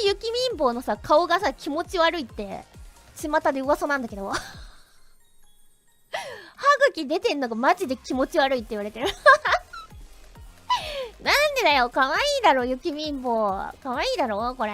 雪民坊のさ顔がさ気持ち悪いって巷で噂なんだけど歯茎出てんのがマジで気持ち悪いって言われてるなんでだよ、可愛いだろ雪民坊、可愛いだろこれ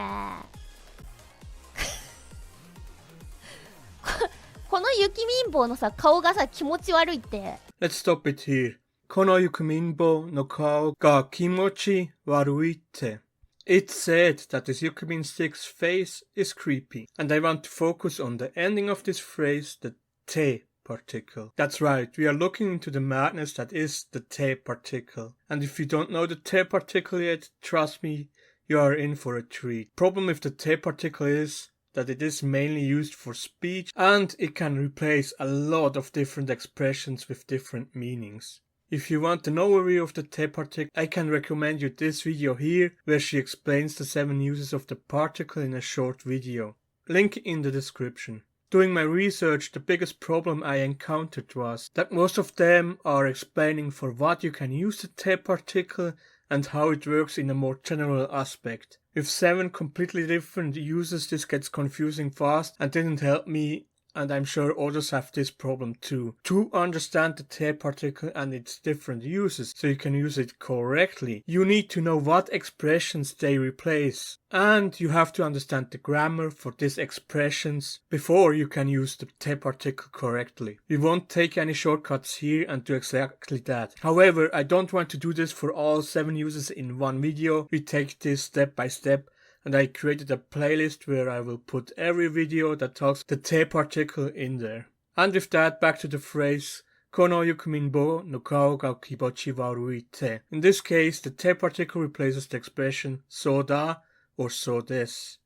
この雪民坊のさ顔がさ気持ち悪いって。 Let's stop it here. この雪民坊の顔が気持ち悪いって。It's said that this Yukimin stick's face is creepy, and I want to focus on the ending of this phrase, the tte-Particle. That's right, we are looking into the madness that is the tte-Particle. And if you don't know the tte-Particle yet, trust me, you are in for a treat. Problem with the tte-Particle is that it is mainly used for speech, and it can replace a lot of different expressions with different meanings. If you want an overview of the tte-Particle, I can recommend you this video here, where she explains the 7 uses of the particle in a short video. Link in the description. Doing my research, the biggest problem I encountered was that most of them are explaining for what you can use the tte-Particle and how it works in a more general aspect. With 7 completely different uses, this gets confusing fast and didn't help me, and I'm sure others have this problem too. To understand the tte-Particle and its different uses, so you can use it correctly, you need to know what expressions they replace. And you have to understand the grammar for these expressions before you can use the tte-Particle correctly. We won't take any shortcuts here and do exactly that. However, I don't want to do this for all 7 uses in one video. We take this step by step, and I created a playlist where I will put every video that talks the tte-Particle in there. And with that, back to the phrase Kono yukuminbo no kao ga kibochi warui te. In this case, the tte-Particle replaces the expression Souda or soudesu,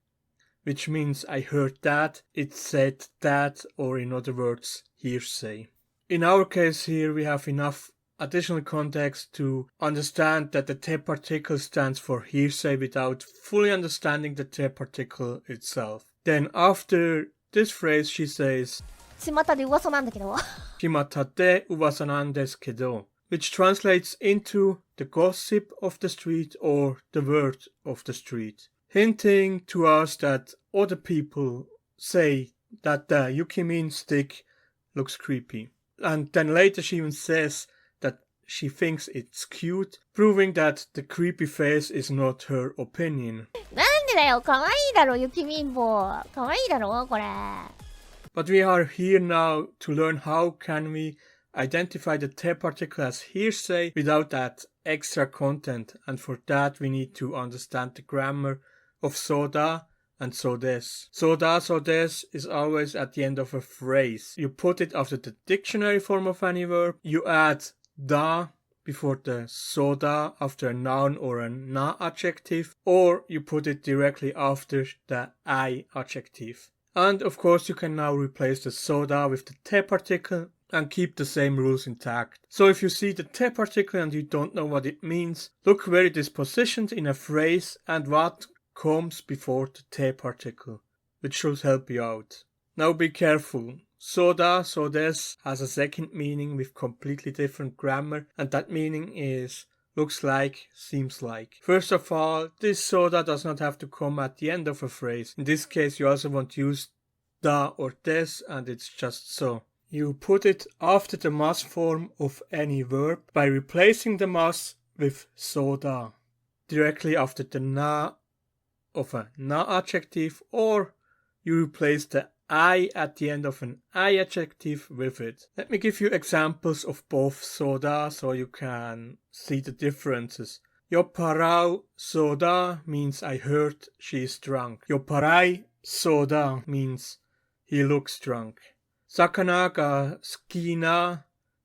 which means I heard that, it said that, or in other words, hearsay. In our case here, we have enough additional context to understand that the tte-Particle stands for hearsay without fully understanding the tte-Particle itself. Then after this phrase she says 巷で噂なんだけど巷で噂なんですけど, which translates into the gossip of the street or the word of the street, hinting to us that other people say that the Yukimin stick looks creepy. And then later she even says that she thinks it's cute, proving that the creepy face is not her opinion. なんでだよ、可愛いだろ雪民坊、可愛いだろこれ。But we are here now to learn how can we identify the tte-Particle as hearsay without that extra content, and for that we need to understand the grammar of Souda and soudesu. Souda, soudesu is always at the end of a phrase. You put it after the dictionary form of any verb, you add da before the Souda after a noun or a na adjective, or you put it directly after the I adjective. And of course you can now replace the Souda with the tte-Particle and keep the same rules intact. So if you see the tte-Particle and you don't know what it means, look where it is positioned in a phrase and what comes before the tte-Particle, which should help you out. Now be careful. Souda, soudesu has a second meaning with completely different grammar, and that meaning is looks like, seems like. First of all, this Souda does not have to come at the end of a phrase. In this case you also want to use da or des, and it's just so. You put it after the mas form of any verb by replacing the mas with Souda, directly after the na of a na adjective, or you replace the I at the end of an I adjective with it. Let me give you examples of both Souda so you can see the differences. Yopparau Souda means I heard she is drunk. Yopparai Souda means he looks drunk. Sakana ga suki na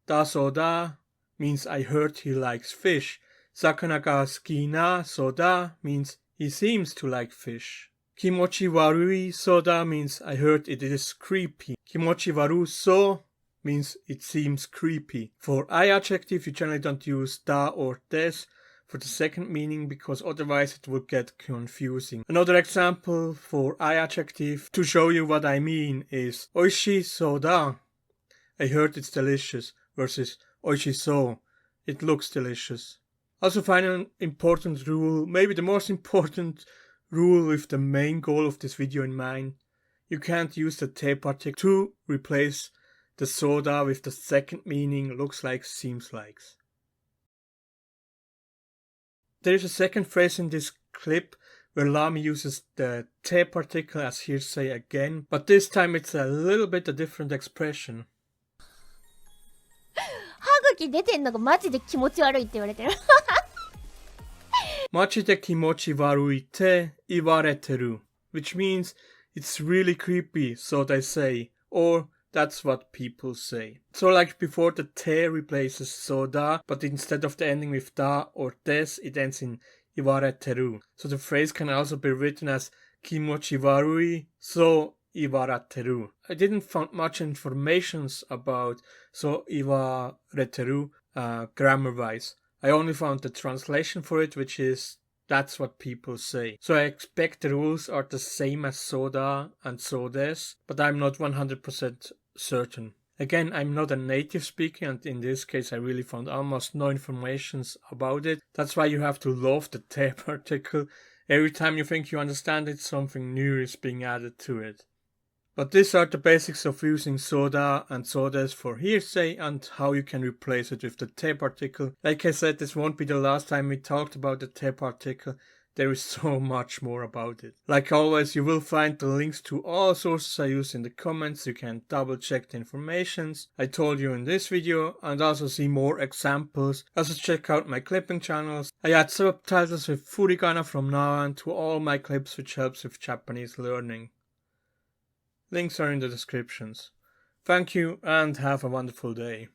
da Souda means I heard he likes fish. Sakana ga suki na Souda means he seems to like fish. Kimochi warui Souda means I heard it is creepy. Kimochi waru so means it seems creepy. For I adjective you generally don't use da or des for the second meaning because otherwise it would get confusing. Another example for I adjective to show you what I mean is oishi Souda. I heard it's delicious versus oishi so. It looks delicious. Also find an important rule, maybe the most important rule with the main goal of this video in mind. You can't use the tte-Particle to replace the Souda with the second meaning looks like, seems like. There is a second phrase in this clip where Lamy uses the tte-Particle as hearsay again, but this time it's a little bit a different expression. 歯茎出てんのがマジで気持ち悪いって言われてる。マジで気持ち悪いって言われてる, which means it's really creepy, so they say, or that's what people say. So like before, the te replaces soda, but instead of the ending with da or des, it ends in iwareteru. So the phrase can also be written as kimochi warui, so iwareteru. I didn't find much information about so iwareteru grammar-wise. I only found the translation for it, which is that's what people say. So I expect the rules are the same as soda and soudesu, but I'm not 100% certain. Again, I'm not a native speaker, and in this case I really found almost no information about it. That's why you have to love the tte-Particle. Every time you think you understand it, something new is being added to it. But these are the basics of using soda and soudesu for hearsay and how you can replace it with the tte-Particle. Like I said, this won't be the last time we talked about the tte-Particle. There is so much more about it. Like always, you will find the links to all sources I use in the comments. You can double check the informations I told you in this video and also see more examples. Also check out my clipping channels. I add subtitles with furigana from now on to all my clips, which helps with Japanese learning. Links are in the descriptions. Thank you and have a wonderful day.